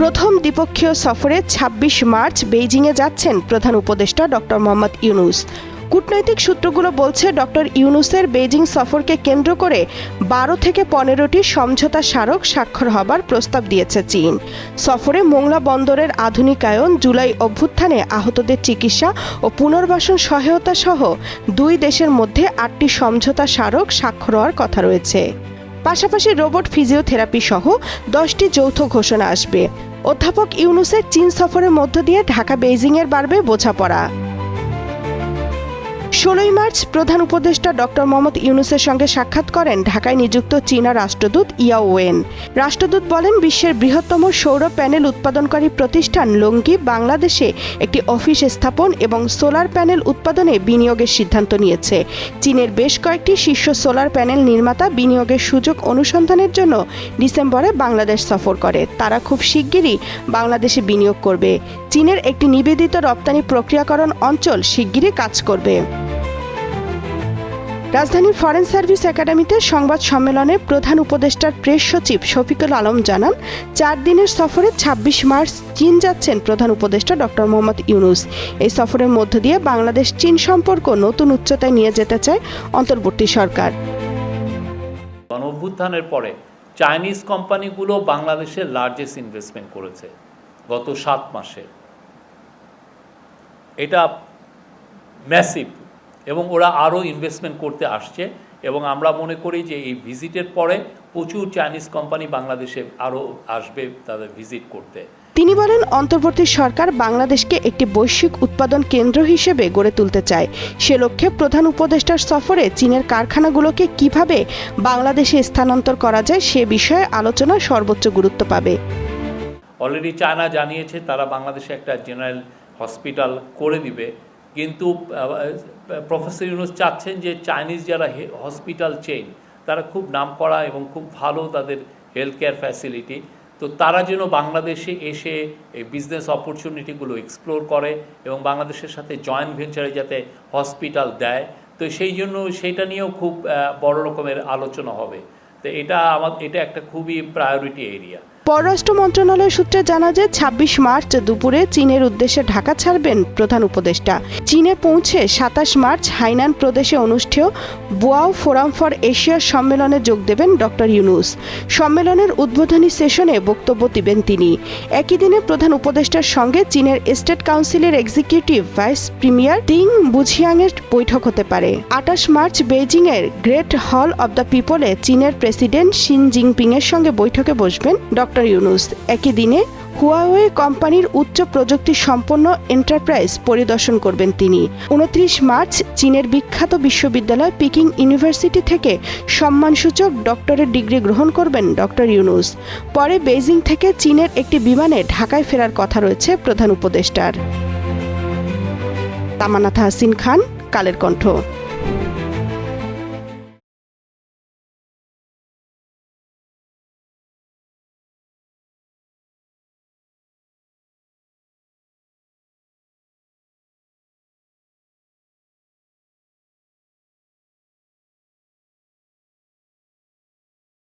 প্রথম দ্বিপক্ষীয় সফরে ২৬ মার্চ বেইজিংয়ে যাচ্ছেন প্রধান উপদেষ্টা ডক্টর মোহাম্মদ ইউনূস। কূটনৈতিক সূত্রগুলো বলছে ডক্টর ইউনূসের বেইজিং সফরকে কেন্দ্র করে ১২ থেকে ১৫টি সমঝোতা স্মারক স্বাক্ষর হবার প্রস্তাব দিয়েছে চীন। সফরে মোংলা বন্দরের আধুনিকায়ন, জুলাই অভ্যুত্থানে আহতদের চিকিৎসা ও পুনর্বাসন সহায়তা সহ দুই দেশের মধ্যে ৮টি সমঝোতা স্মারক স্বাক্ষর হওয়ার কথা রয়েছে। পাশাপাশি রোবট ফিজিওথেরাপি সহ 10টি যৌথ ঘোষণা আসবে। অধ্যাপক ইউনূসের চীন সফরের মধ্য দিয়ে ঢাকা বেইজিংয়ের বাড়বে বোঝাপড়া। ১৬ মার্চ প্রধান উপদেষ্টা ডক্টর মোহাম্মদ ইউনূসের সঙ্গে সাক্ষাৎ করেন ঢাকায় নিযুক্ত চীনা রাষ্ট্রদূত ইয়াও ওয়েন। রাষ্ট্রদূত বলেন, বিশ্বের বৃহত্তম সৌর প্যানেল উৎপাদনকারী প্রতিষ্ঠান লংগি বাংলাদেশে একটি অফিস স্থাপন এবং সোলার প্যানেল উৎপাদনে বিনিয়োগের সিদ্ধান্ত নিয়েছে। চীনের বেশ কয়েকটি শীর্ষ সোলার প্যানেল নির্মাতা বিনিয়োগের সুযোগ অনুসন্ধানের জন্য ডিসেম্বরে বাংলাদেশ সফর করে। তারা খুব শিগগিরই বাংলাদেশে বিনিয়োগ করবে। চীনের একটি নিবেদিত রপ্তানি প্রক্রিয়াকরণ অঞ্চল শিগগিরই কাজ করবে। রাজধানীর ফরেন সার্ভিস একাডেমিতে সংবাদ সম্মেলনে প্রধান উপদেষ্টার প্রেস সচিব শফিকুল আলম জানান, 4 দিনের সফরে ২৬ মার্চ চীন যাচ্ছেন প্রধান উপদেষ্টা ডক্টর মোহাম্মদ ইউনূস। এই সফরের মধ্য দিয়ে বাংলাদেশ চীন সম্পর্ক নতুন উচ্চতায় নিয়ে যেতে চায় অন্তর্বর্তী সরকার। গণঅভ্যুত্থানের পরে চাইনিজ কোম্পানিগুলো বাংলাদেশের লার্জেস্ট ইনভেস্টমেন্ট করেছে গত 7 মাসে। এটা ম্যাসিভ এবং ওরা আরও ইনভেস্টমেন্ট করতে আসছে এবং আমরা মনে করি যে এই ভিজিটের পরে প্রচুর চাইনিজ কোম্পানি বাংলাদেশে আরও আসবে তাদের ভিজিট করতে। তিনি বলেন, অন্তর্বর্তী সরকার বাংলাদেশকে একটি বৈশ্বিক উৎপাদন কেন্দ্র হিসেবে গড়ে তুলতে চায়। সে লক্ষ্যে প্রধান উপদেষ্টার সফরে চীনের কারখানাগুলোকে কিভাবে বাংলাদেশে স্থানান্তর করা যায় সে বিষয়ে আলোচনা সর্বোচ্চ গুরুত্ব পাবে। অলরেডি চায়না জানিয়েছে তারা বাংলাদেশে একটা জেনারেল হসপিটাল করে দিবে, কিন্তু প্রফেসর ইউনূস চাচ্ছেন যে চাইনিজ যারা হসপিটাল চেইন তারা খুব নামকরা এবং খুব ভালো তাদের হেলথ কেয়ার ফ্যাসিলিটি, তো তারা যেন বাংলাদেশে এসে এই বিজনেস অপরচুনিটিগুলো এক্সপ্লোর করে এবং বাংলাদেশের সাথে জয়েন্ট ভেঞ্চারে যাতে হসপিটাল দেয়, তো সেই জন্য সেইটা নিয়েও খুব বড় রকমের আলোচনা হবে। তো এটা একটা খুবই প্রায়োরিটি এরিয়া। পররাষ্ট্র মন্ত্রণালয় সূত্রে জানা যায় ২৬ মার্চ দুপুরে চীনের উদ্দেশ্যে ঢাকা ছাড়বেন প্রধান উপদেষ্টা। চীনে পৌঁছে ২৭ মার্চ হাইনান প্রদেশে অনুষ্ঠেয় বোয়াও ফোরাম ফর এশিয়া সম্মেলনে যোগ দেবেন ডক্টর ইউনূস। সম্মেলনের উদ্বোধনী সেশনে বক্তব্য দিবেন তিনি। একই দিনে প্রধান উপদেষ্টার সঙ্গে চীনের স্টেট কাউন্সিলের এক্সিকিউটিভ ভাইস প্রিমিয়ার তিং বুঝিয়াংয়ের বৈঠক হতে পারে। ২৮ মার্চ বেইজিংয়ের গ্রেট হল অব দ্য পিপলে চীনের প্রেসিডেন্ট শি জিনপিংয়ের সঙ্গে বৈঠকে বসবেন ডক্টর ইউনূস। একই দিনে হুয়াওয়ে কোম্পানির উচ্চ প্রযুক্তি সম্পন্ন এন্টারপ্রাইজ পরিদর্শন করবেন তিনি। ২৯ মার্চ চীনের বিখ্যাত বিশ্ববিদ্যালয় পিকিং ইউনিভার্সিটি থেকে সম্মানসূচক ডক্টরেট ডিগ্রি গ্রহণ করবেন ডক্টর ইউনূস। পরে বেইজিং থেকে চীনের একটি বিমানে ঢাকায় ফেরার কথা রয়েছে প্রধান উপদেষ্টার। তামান্না তাহসিন খান, কালের কণ্ঠ।